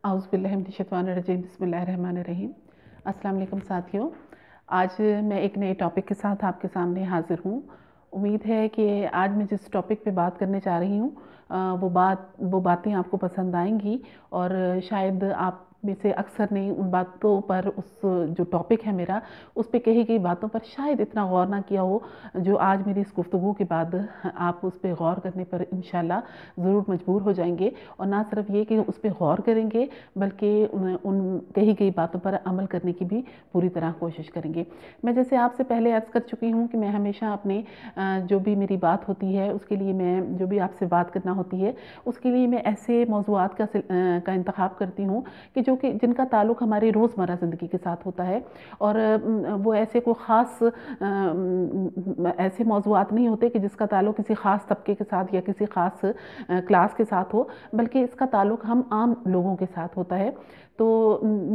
اعوذ باللہ من الشیطان الرجیم بسم اللہ الرحمن الرحیم۔ السلام علیکم ساتھیوں، آج میں ایک نئے ٹاپک کے ساتھ آپ کے سامنے حاضر ہوں۔ امید ہے کہ آج میں جس ٹاپک پہ بات کرنے چاہ رہی ہوں وہ باتیں آپ کو پسند آئیں گی، اور شاید آپ میں سے اکثر نے ان باتوں پر جو ٹاپک ہے میرا اس پہ کہی گئی باتوں پر شاید اتنا غور نہ کیا ہو جو آج میری اس گفتگو کے بعد آپ اس پہ غور کرنے پر انشاءاللہ ضرور مجبور ہو جائیں گے، اور نہ صرف یہ کہ اس پہ غور کریں گے بلکہ ان کہی گئی باتوں پر عمل کرنے کی بھی پوری طرح کوشش کریں گے۔ میں جیسے آپ سے پہلے عرض کر چکی ہوں کہ میں ہمیشہ اپنے جو بھی میری بات ہوتی ہے اس کے لیے میں جو بھی آپ سے بات کرنا ہوتی ہے اس کے لیے میں ایسے موضوعات کا انتخاب کرتی ہوں کہ جن کا تعلق ہماری روزمرہ زندگی کے ساتھ ہوتا ہے، اور وہ ایسے کوئی خاص ایسے موضوعات نہیں ہوتے کہ جس کا تعلق کسی خاص طبقے کے ساتھ یا کسی خاص کلاس کے ساتھ ہو، بلکہ اس کا تعلق ہم عام لوگوں کے ساتھ ہوتا ہے۔ تو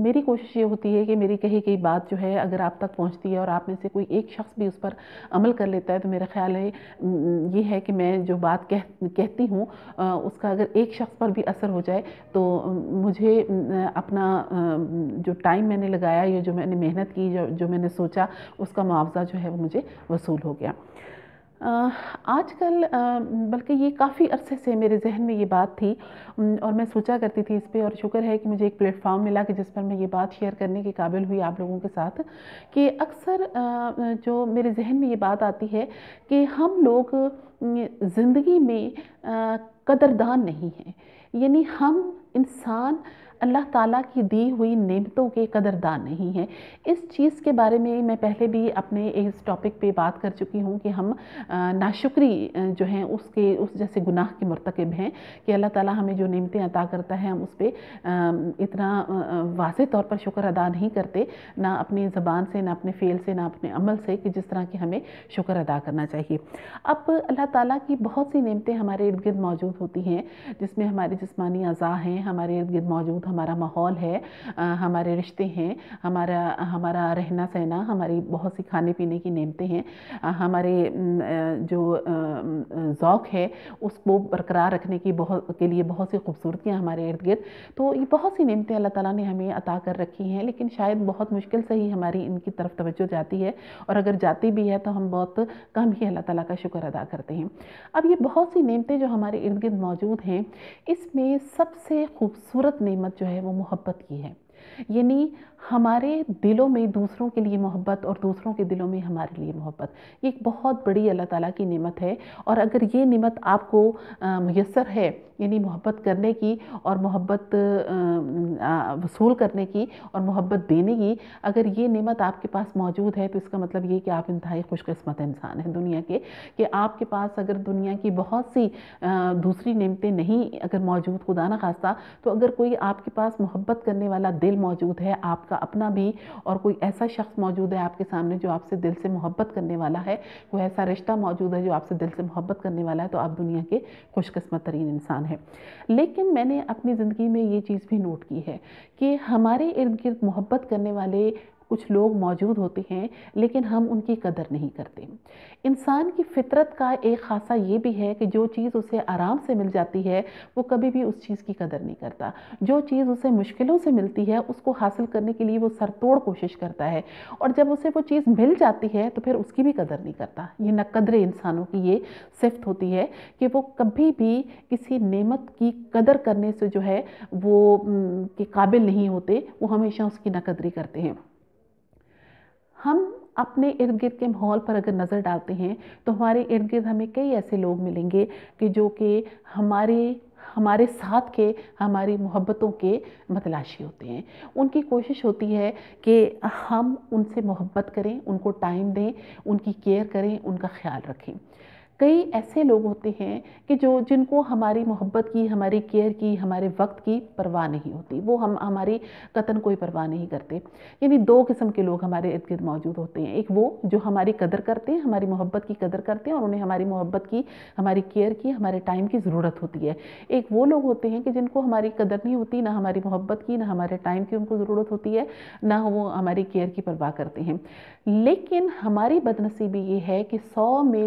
میری کوشش یہ ہوتی ہے کہ میری کہی گئی بات جو ہے اگر آپ تک پہنچتی ہے اور آپ میں سے کوئی ایک شخص بھی اس پر عمل کر لیتا ہے تو میرا خیال ہے یہ ہے کہ میں جو بات کہتی ہوں اس کا اگر ایک شخص پر بھی اثر ہو جائے تو مجھے اپنا جو ٹائم میں نے لگایا یا جو میں نے محنت کی جو میں نے سوچا اس کا معاوضہ جو ہے وہ مجھے وصول ہو گیا۔ آج کل بلکہ یہ کافی عرصے سے میرے ذہن میں یہ بات تھی اور میں سوچا کرتی تھی اس پہ، اور شکر ہے کہ مجھے ایک پلیٹ فارم ملا کہ جس پر میں یہ بات شیئر کرنے کے قابل ہوئی آپ لوگوں کے ساتھ، کہ اکثر جو میرے ذہن میں یہ بات آتی ہے کہ ہم لوگ زندگی میں قدردان نہیں ہیں، یعنی ہم انسان اللہ تعالیٰ کی دی ہوئی نعمتوں کے قدردان نہیں ہیں۔ اس چیز کے بارے میں میں پہلے بھی اپنے اس ٹاپک پہ بات کر چکی ہوں کہ ہم ناشکری جو ہیں اس جیسے گناہ کے مرتکب ہیں کہ اللہ تعالیٰ ہمیں جو نعمتیں عطا کرتا ہے ہم اس پہ اتنا واضح طور پر شکر ادا نہیں کرتے، نہ اپنی زبان سے، نہ اپنے فعل سے، نہ اپنے عمل سے، کہ جس طرح کی ہمیں شکر ادا کرنا چاہیے۔ اب اللہ تعالیٰ کی بہت سی نعمتیں ہمارے ارد گرد موجود ہوتی ہیں، جس میں ہمارے جسمانی اعضاء ہیں، ہمارے ارد گرد موجود ہمارا ماحول ہے، ہمارے رشتے ہیں، ہمارا رہنا سہنا، ہماری بہت سی کھانے پینے کی نعمتیں ہیں، ہمارے جو ذوق ہے اس کو برقرار رکھنے کے لیے بہت سی خوبصورتیاں ہمارے ارد گرد، تو یہ بہت سی نعمتیں اللہ تعالیٰ نے ہمیں عطا کر رکھی ہیں، لیکن شاید بہت مشکل سے ہی ہماری ان کی طرف توجہ جاتی ہے، اور اگر جاتی بھی ہے تو ہم بہت کم ہی اللہ تعالیٰ کا شکر ادا کرتے ہیں۔ اب یہ بہت سی نعمتیں جو ہمارے ارد گرد موجود ہیں، اس میں سب سے خوبصورت نعمت جو ہے وہ محبت کی ہے، یعنی ہمارے دلوں میں دوسروں کے لیے محبت اور دوسروں کے دلوں میں ہمارے لیے محبت، یہ ایک بہت بڑی اللہ تعالیٰ کی نعمت ہے، اور اگر یہ نعمت آپ کو میسر ہے، یعنی محبت کرنے کی اور محبت وصول کرنے کی اور محبت دینے کی، اگر یہ نعمت آپ کے پاس موجود ہے تو اس کا مطلب یہ کہ آپ انتہائی خوش قسمت انسان ہیں دنیا کے، کہ آپ کے پاس اگر دنیا کی بہت سی دوسری نعمتیں نہیں اگر موجود، خدا نہ خواستہ، تو اگر کوئی آپ کے پاس محبت کرنے والا دل موجود ہے، آپ کا اپنا بھی، اور کوئی ایسا شخص موجود ہے آپ کے سامنے جو آپ سے دل سے محبت کرنے والا ہے، کوئی ایسا رشتہ موجود ہے جو آپ سے دل سے محبت کرنے والا ہے، تو آپ دنیا کے خوش قسمت ترین انسان ہیں۔ لیکن میں نے اپنی زندگی میں یہ چیز بھی نوٹ کی ہے کہ ہمارے ارد گرد محبت کرنے والے کچھ لوگ موجود ہوتے ہیں لیکن ہم ان کی قدر نہیں کرتے۔ انسان کی فطرت کا ایک خاصہ یہ بھی ہے کہ جو چیز اسے آرام سے مل جاتی ہے وہ کبھی بھی اس چیز کی قدر نہیں کرتا، جو چیز اسے مشکلوں سے ملتی ہے اس کو حاصل کرنے کے لیے وہ سر توڑ کوشش کرتا ہے، اور جب اسے وہ چیز مل جاتی ہے تو پھر اس کی بھی قدر نہیں کرتا۔ یہ نہ قدر انسانوں کی یہ صفت ہوتی ہے کہ وہ کبھی بھی کسی نعمت کی قدر کرنے سے جو ہے وہ کے قابل نہیں ہوتے، وہ ہمیشہ اس کی نہ قدری کرتے ہیں۔ ہم اپنے ارد گرد کے ماحول پر اگر نظر ڈالتے ہیں تو ہمارے ارد گرد ہمیں کئی ایسے لوگ ملیں گے کہ جو کہ ہمارے ساتھ کے ہماری محبتوں کے متلاشی ہوتے ہیں۔ ان کی کوشش ہوتی ہے کہ ہم ان سے محبت کریں، ان کو ٹائم دیں، ان کی کیئر کریں، ان کا خیال رکھیں۔ کئی ایسے لوگ ہوتے ہیں کہ جن کو ہماری محبت کی، ہماری کیئر کی، ہمارے وقت کی پرواہ نہیں ہوتی، وہ ہماری قطعاً کوئی پرواہ نہیں کرتے۔ یعنی دو قسم کے لوگ ہمارے ارد گرد موجود ہوتے ہیں، ایک وہ جو ہماری قدر کرتے ہیں، ہماری محبت کی قدر کرتے ہیں اور انہیں ہماری محبت کی، ہماری کیئر کی، ہمارے ٹائم کی ضرورت ہوتی ہے۔ ایک وہ لوگ ہوتے ہیں کہ جن کو ہماری قدر نہیں ہوتی، نہ ہماری محبت کی، نہ ہمارے ٹائم کی ان کو ضرورت ہوتی ہے، نہ وہ ہماری کیئر کی پرواہ کرتے ہیں۔ لیکن ہماری بدنصیبی یہ ہے کہ 100 میں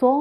100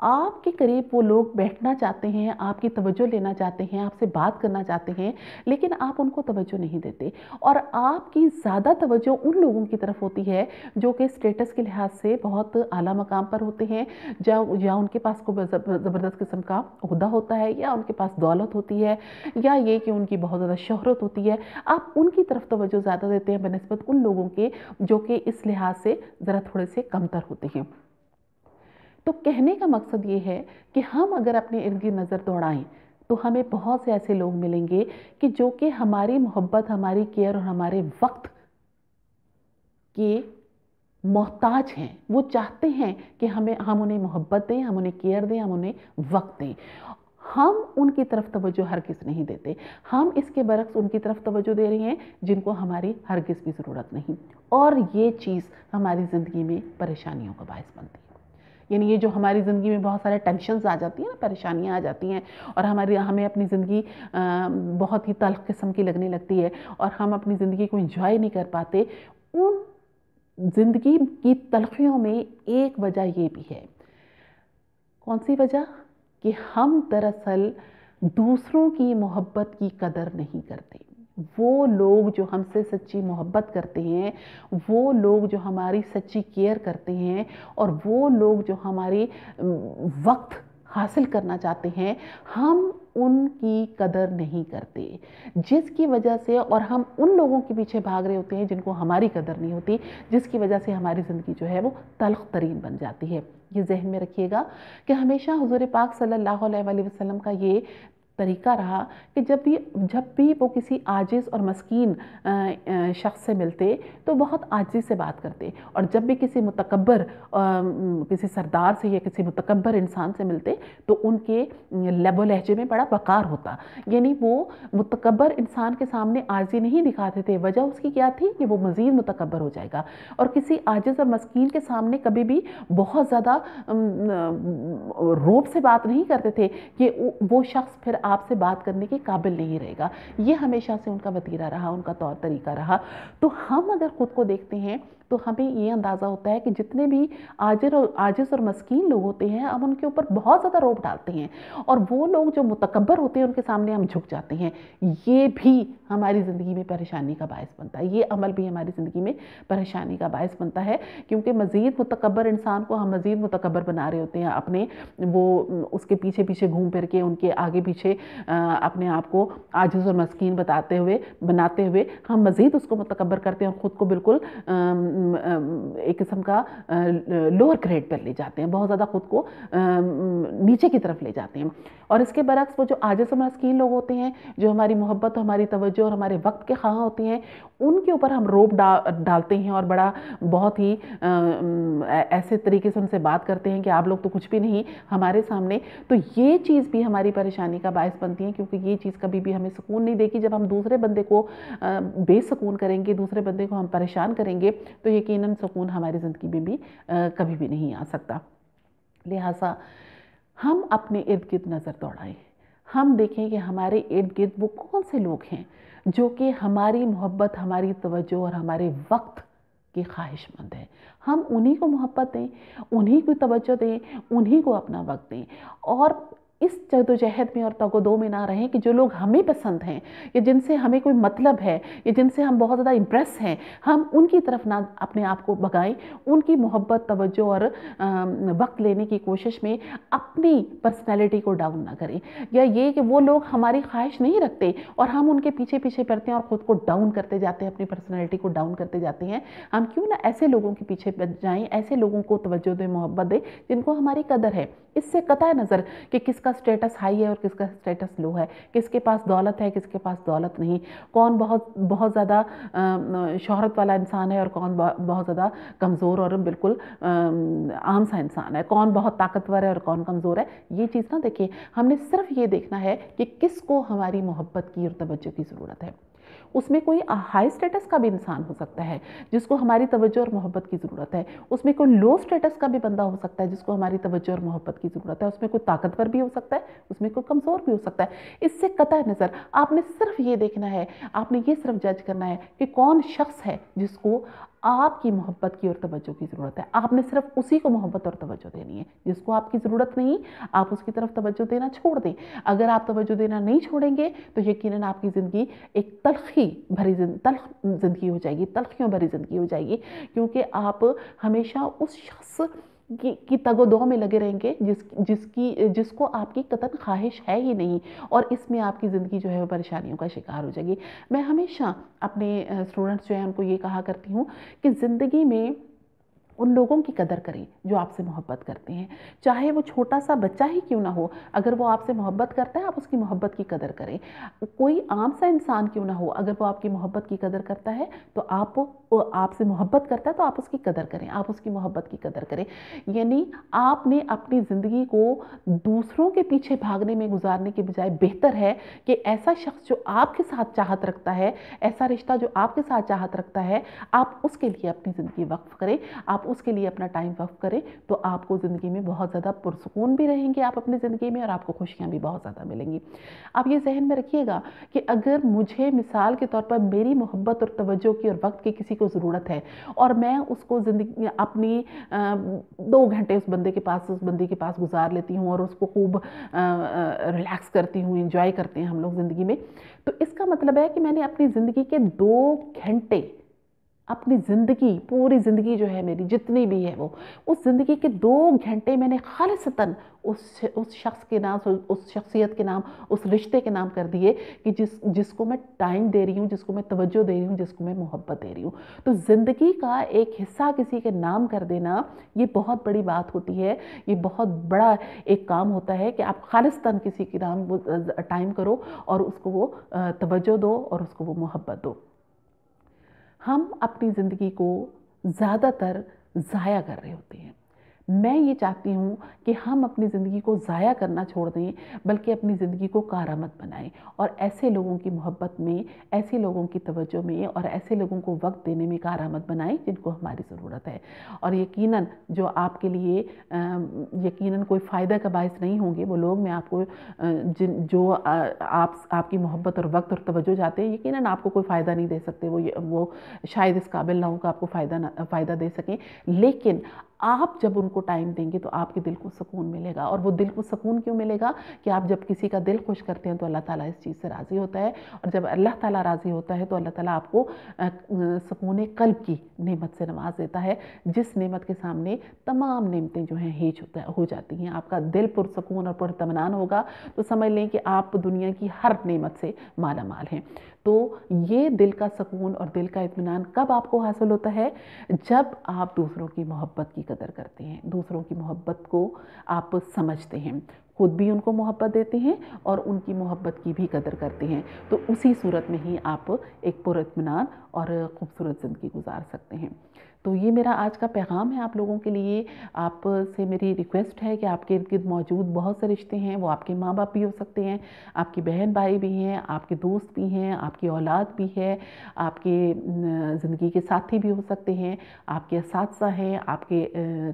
آپ کے قریب وہ لوگ بیٹھنا چاہتے ہیں، آپ کی توجہ لینا چاہتے ہیں، آپ سے بات کرنا چاہتے ہیں، لیکن آپ ان کو توجہ نہیں دیتے، اور آپ کی زیادہ توجہ ان لوگوں کی طرف ہوتی ہے جو کہ اسٹیٹس کے لحاظ سے بہت اعلیٰ مقام پر ہوتے ہیں، یا ان کے پاس کوئی زبردست قسم کا عہدہ ہوتا ہے، یا ان کے پاس دولت ہوتی ہے، یا یہ کہ ان کی بہت زیادہ شہرت ہوتی ہے۔ آپ ان کی طرف توجہ زیادہ دیتے ہیں بنسبت ان لوگوں کے جو کہ اس لحاظ سے ذرا تھوڑے سے کمتر ہوتے ہیں۔ تو کہنے کا مقصد یہ ہے کہ ہم اگر اپنے ارد گرد نظر دوڑائیں تو ہمیں بہت سے ایسے لوگ ملیں گے کہ جو کہ ہماری محبت، ہماری کیئر اور ہمارے وقت کے محتاج ہیں۔ وہ چاہتے ہیں کہ ہم انہیں محبت دیں، ہم انہیں کیئر دیں، ہم انہیں وقت دیں۔ ہم ان کی طرف توجہ ہرگز نہیں دیتے، ہم اس کے برعکس ان کی طرف توجہ دے رہے ہیں جن کو ہماری ہرگز بھی ضرورت نہیں، اور یہ چیز ہماری زندگی میں پریشانیوں کا باعث بنتی ہے۔ یعنی یہ جو ہماری زندگی میں بہت سارے ٹینشنز آ جاتی ہیں نا، پریشانیاں آ جاتی ہیں، اور ہمیں اپنی زندگی بہت ہی تلخ قسم کی لگنے لگتی ہے، اور ہم اپنی زندگی کو انجوائے نہیں کر پاتے، ان زندگی کی تلخیوں میں ایک وجہ یہ بھی ہے۔ کون سی وجہ؟ کہ ہم دراصل دوسروں کی محبت کی قدر نہیں کرتے۔ وہ لوگ جو ہم سے سچی محبت کرتے ہیں، وہ لوگ جو ہماری سچی کیئر کرتے ہیں، اور وہ لوگ جو ہماری وقت حاصل کرنا چاہتے ہیں، ہم ان کی قدر نہیں کرتے، جس کی وجہ سے، اور ہم ان لوگوں کے پیچھے بھاگ رہے ہوتے ہیں جن کو ہماری قدر نہیں ہوتی، جس کی وجہ سے ہماری زندگی جو ہے وہ تلخ ترین بن جاتی ہے۔ یہ ذہن میں رکھیے گا کہ ہمیشہ حضور پاک صلی اللہ علیہ وآلہ وسلم کا یہ طریقہ رہا کہ جب بھی وہ کسی عاجز اور مسکین شخص سے ملتے تو بہت عاجزی سے بات کرتے، اور جب بھی کسی متکبر، کسی سردار سے یا کسی متکبر انسان سے ملتے تو ان کے لب و لہجے میں بڑا وقار ہوتا، یعنی وہ متکبر انسان کے سامنے عاجزی نہیں دکھاتے تھے۔ وجہ اس کی کیا تھی کہ وہ مزید متکبر ہو جائے گا، اور کسی عاجز اور مسکین کے سامنے کبھی بھی بہت زیادہ روب سے بات نہیں کرتے تھے کہ وہ شخص پھر آپ سے بات کرنے کے قابل نہیں رہے گا۔ یہ ہمیشہ سے ان کا وتیرہ رہا، ان کا طور طریقہ رہا۔ تو ہم اگر خود کو دیکھتے ہیں تو ہمیں یہ اندازہ ہوتا ہے کہ جتنے بھی عاجز اور مسکین لوگ ہوتے ہیں، ہم ان کے اوپر بہت زیادہ روب ڈالتے ہیں، اور وہ لوگ جو متکبر ہوتے ہیں ان کے سامنے ہم جھک جاتے ہیں۔ یہ بھی ہماری زندگی میں پریشانی کا باعث بنتا ہے، یہ عمل بھی ہماری زندگی میں پریشانی کا باعث بنتا ہے، کیونکہ مزید متکبر انسان کو ہم مزید متکبر بنا رہے ہوتے ہیں، اپنے اس کے پیچھے پیچھے گھوم پھر کے، ان کے آگے پیچھے اپنے آپ کو عاجز اور مسکین بناتے ہوئے ہم مزید اس کو متکبر کرتے ہیں، اور خود کو بالکل ایک قسم کا لوور گریڈ پر لے جاتے ہیں، بہت زیادہ خود کو نیچے کی طرف لے جاتے ہیں۔ اور اس کے برعکس وہ جو عاجز اور مسکین لوگ ہوتے ہیں، جو ہماری محبت، ہماری توجہ اور ہمارے وقت کے خواہاں ہوتے ہیں، ان کے اوپر ہم روب ڈالتے ہیں، اور بہت ہی ایسے طریقے سے ان سے بات کرتے ہیں کہ آپ لوگ تو کچھ بھی نہیں ہمارے سامنے۔ تو یہ چیز بھی ہماری پریشانی کا باعث بنتی ہے، کیونکہ یہ چیز کبھی بھی ہمیں سکون نہیں دے گی۔ جب ہم دوسرے بندے کو بے سکون کریں گے، دوسرے بندے کو ہم پریشان کریں گے، تو یقیناً سکون ہماری زندگی میں بھی کبھی بھی نہیں آ سکتا۔ لہٰذا ہم اپنے ارد گرد نظر دوڑائیں، ہم دیکھیں کہ ہمارے ارد گرد وہ کون سے لوگ ہیں جو کہ ہماری محبت، ہماری توجہ اور ہمارے وقت کے خواہش مند ہیں۔ ہم انہی کو محبت دیں، انہی کو توجہ دیں، انہی کو اپنا وقت دیں، اور اس جدوجہد میں اور تگ و دو میں نہ رہیں کہ جو لوگ ہمیں پسند ہیں، یا جن سے ہمیں کوئی مطلب ہے، یا جن سے ہم بہت زیادہ امپریس ہیں، ہم ان کی طرف نہ اپنے آپ کو بھگائیں، ان کی محبت، توجہ اور وقت لینے کی کوشش میں اپنی پرسنالٹی کو ڈاؤن نہ کریں، یا یہ کہ وہ لوگ ہماری خواہش نہیں رکھتے اور ہم ان کے پیچھے پیچھے پڑتے ہیں اور خود کو ڈاؤن کرتے جاتے ہیں، اپنی پرسنالٹی کو ڈاؤن کرتے جاتے ہیں۔ ہم کیوں نہ ایسے لوگوں کے پیچھے جائیں، ایسے لوگوں کو توجہ دیں، محبت دیں جن کو ہماری قدر ہے، اس سے قطع نظر کہ کس کا سٹیٹس ہائی ہے اور کس کا سٹیٹس لو ہے، کس کے پاس دولت ہے، کس کے پاس دولت نہیں، کون بہت زیادہ شہرت والا انسان ہے اور کون بہت زیادہ کمزور اور بالکل عام سا انسان ہے، کون بہت طاقتور ہے اور کون کمزور ہے۔ یہ چیز نہ دیکھیں، ہم نے صرف یہ دیکھنا ہے کہ کس کو ہماری محبت کی اور توجہ کی ضرورت ہے۔ اس میں کوئی ہائی سٹیٹس کا بھی انسان ہو سکتا ہے جس کو ہماری توجہ اور محبت کی ضرورت ہے، اس میں کوئی لو سٹیٹس کا بھی بندہ ہو سکتا ہے جس کو ہماری توجہ اور محبت کی ضرورت ہے، اس میں کوئی طاقتور بھی ہو سکتا ہے، اس میں کوئی کمزور بھی ہو سکتا ہے۔ اس سے قطع نظر آپ نے صرف یہ دیکھنا ہے، آپ نے یہ صرف جج کرنا ہے کہ کون شخص ہے جس کو آپ کی محبت کی اور توجہ کی ضرورت ہے. آپ نے صرف اسی کو محبت اور توجہ دینی ہے. جس کو آپ کی ضرورت نہیں آپ اس کی طرف توجہ دینا چھوڑ دیں. اگر آپ توجہ دینا نہیں چھوڑیں گے تو یقیناً آپ کی زندگی ایک تلخ زندگی ہو جائے گی, تلخیوں بھری زندگی ہو جائے گی, کیونکہ آپ ہمیشہ اس شخص کی تگ و دو میں لگے رہیں گے جس کو آپ کی قطعاً خواہش ہے ہی نہیں, اور اس میں آپ کی زندگی جو ہے وہ پریشانیوں کا شکار ہو جائے گی. میں ہمیشہ اپنے اسٹوڈنٹس جو ہیں ان کو یہ کہا کرتی ہوں کہ زندگی میں ان لوگوں کی قدر کریں جو آپ سے محبت کرتے ہیں, چاہے وہ چھوٹا سا بچہ ہی کیوں نہ ہو. اگر وہ آپ سے محبت کرتا ہے آپ اس کی محبت کی قدر کریں. کوئی عام سا انسان کیوں نہ ہو, اگر وہ آپ کی محبت کی قدر کرتا ہے تو آپ سے محبت کرتا ہے تو آپ اس کی قدر کریں, آپ اس کی محبت کی قدر کریں. یعنی آپ نے اپنی زندگی کو دوسروں کے پیچھے بھاگنے میں گزارنے کے بجائے بہتر ہے کہ ایسا شخص جو آپ کے ساتھ چاہت رکھتا ہے, ایسا رشتہ جو آپ کے ساتھ چاہت رکھتا ہے, آپ اس کے لیے اپنی زندگی وقف کریں, آپ اس کے لیے اپنا ٹائم وقف کریں, تو آپ کو زندگی میں بہت زیادہ پرسکون بھی رہیں گے آپ اپنی زندگی میں, اور آپ کو خوشیاں بھی بہت زیادہ ملیں گی. آپ یہ ذہن میں رکھیے گا کہ اگر مجھے مثال کے طور پر میری محبت اور توجہ کی اور وقت کی کسی کو ضرورت ہے اور میں اس کو زندگی اپنی 2 گھنٹے اس بندے کے پاس گزار لیتی ہوں اور اس کو خوب ریلیکس کرتی ہوں, انجوائے کرتے ہیں ہم لوگ زندگی میں, تو اس کا مطلب ہے کہ میں نے اپنی زندگی کے 2 گھنٹے, اپنی زندگی, پوری زندگی جو ہے میری جتنی بھی ہے وہ, اس زندگی کے 2 گھنٹے میں نے خالصتاً اس شخص کے نام, اس شخصیت کے نام, اس رشتے کے نام کر دیے کہ جس کو میں ٹائم دے رہی ہوں, جس کو میں توجہ دے رہی ہوں, جس کو میں محبت دے رہی ہوں. تو زندگی کا ایک حصہ کسی کے نام کر دینا یہ بہت بڑی بات ہوتی ہے, یہ بہت بڑا ایک کام ہوتا ہے کہ آپ خالصتاً کسی کے نام ٹائم کرو اور اس کو وہ توجہ دو اور اس کو وہ محبت دو. ہم اپنی زندگی کو زیادہ تر ضائع کر رہے ہوتے ہیں. میں یہ چاہتی ہوں کہ ہم اپنی زندگی کو ضائع کرنا چھوڑ دیں, بلکہ اپنی زندگی کو کارآمد بنائیں, اور ایسے لوگوں کی محبت میں, ایسے لوگوں کی توجہ میں اور ایسے لوگوں کو وقت دینے میں کارآمد بنائیں جن کو ہماری ضرورت ہے. اور یقیناً جو آپ کے لیے یقیناً کوئی فائدہ کا باعث نہیں ہوں گے, وہ لوگ میں آپ کو جو آپ کی محبت اور وقت اور توجہ چاہتے ہیں, یقیناً آپ کو کوئی فائدہ نہیں دے سکتے, وہ شاید اس قابل نہ ہوں کہ آپ کو فائدہ دے سکیں. لیکن آپ جب ان کو ٹائم دیں گے تو آپ کے دل کو سکون ملے گا. اور وہ دل کو سکون کیوں ملے گا کہ آپ جب کسی کا دل خوش کرتے ہیں تو اللہ تعالیٰ اس چیز سے راضی ہوتا ہے, اور جب اللہ تعالیٰ راضی ہوتا ہے تو اللہ تعالیٰ آپ کو سکون قلب کی نعمت سے نواز دیتا ہے, جس نعمت کے سامنے تمام نعمتیں جو ہیں ہیچ ہو جاتی ہیں. آپ کا دل پرسکون اور پراطمینان ہوگا تو سمجھ لیں کہ آپ دنیا کی ہر نعمت سے مالا مال ہیں. تو یہ دل کا سکون اور دل کا اطمینان کب آپ کو حاصل ہوتا ہے؟ جب آپ دوسروں کی محبت کی قدر کرتے ہیں, دوسروں کی محبت کو آپ سمجھتے ہیں, خود بھی ان کو محبت دیتے ہیں اور ان کی محبت کی بھی قدر کرتے ہیں. تو اسی صورت میں ہی آپ ایک پر اطمینان اور خوبصورت زندگی گزار سکتے ہیں. تو یہ میرا آج کا پیغام ہے آپ لوگوں کے لیے. آپ سے میری ریکویسٹ ہے کہ آپ کے ارد گرد موجود بہت سے رشتے ہیں, وہ آپ کے ماں باپ بھی ہو سکتے ہیں, آپ کی بہن بھائی بھی ہیں, آپ کے دوست بھی ہیں, آپ کی اولاد بھی ہے, آپ کے زندگی کے ساتھی بھی ہو سکتے ہیں, آپ کے اساتذہ ہیں, آپ کے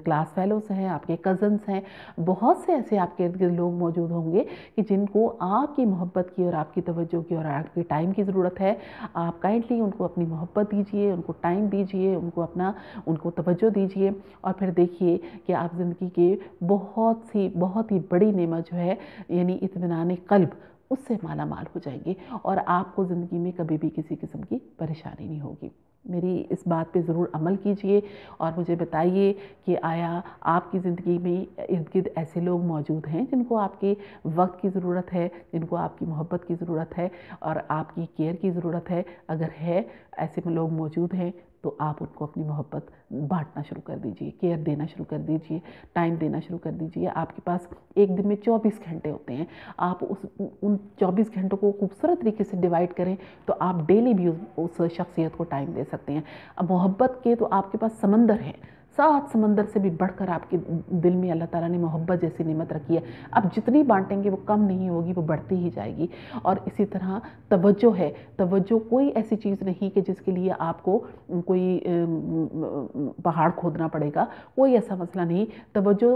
کلاس فیلوز ہیں, آپ کے کزنس ہیں. بہت سے ایسے آپ کے ارد گرد لوگ موجود ہوں گے کہ جن کو آپ کی محبت کی اور آپ کی توجہ کی اور آپ کے ٹائم کی ضرورت ہے. آپ کائنڈلی ان کو اپنی محبت دیجئے, ان کو ٹائم دیجئے, ان کو توجہ دیجئے, اور پھر دیکھیے کہ آپ زندگی کے بہت ہی بڑی نعمت جو ہے یعنی اطمینان قلب, اس سے مالا مال ہو جائیں گے, اور آپ کو زندگی میں کبھی بھی کسی قسم کی پریشانی نہیں ہوگی. میری اس بات پہ ضرور عمل کیجئے اور مجھے بتائیے کہ آیا آپ کی زندگی میں ارد گرد ایسے لوگ موجود ہیں جن کو آپ کے وقت کی ضرورت ہے, جن کو آپ کی محبت کی ضرورت ہے اور آپ کی کیئر کی ضرورت ہے. اگر ہے ایسے لوگ موجود ہیں تو آپ ان کو اپنی محبت بانٹنا شروع کر دیجئے, کیئر دینا شروع کر دیجئے, ٹائم دینا شروع کر دیجئے. آپ کے پاس ایک دن میں 24 گھنٹے ہوتے ہیں, آپ ان 24 گھنٹوں کو خوبصورت طریقے سے ڈیوائڈ کریں تو آپ ڈیلی بھی اس شخصیت کو ٹائم دے سکتے ہیں. اب محبت کے تو آپ کے پاس سمندر ہے, 7 سمندر سے بھی بڑھ کر آپ کے دل میں اللہ تعالیٰ نے محبت جیسی نعمت رکھی ہے. اب جتنی بانٹیں گے وہ کم نہیں ہوگی, وہ بڑھتی ہی جائے گی. اور اسی طرح توجہ ہے, توجہ کوئی ایسی چیز نہیں کہ جس کے لیے آپ کو کوئی پہاڑ کھودنا پڑے گا, کوئی ایسا مسئلہ نہیں. توجہ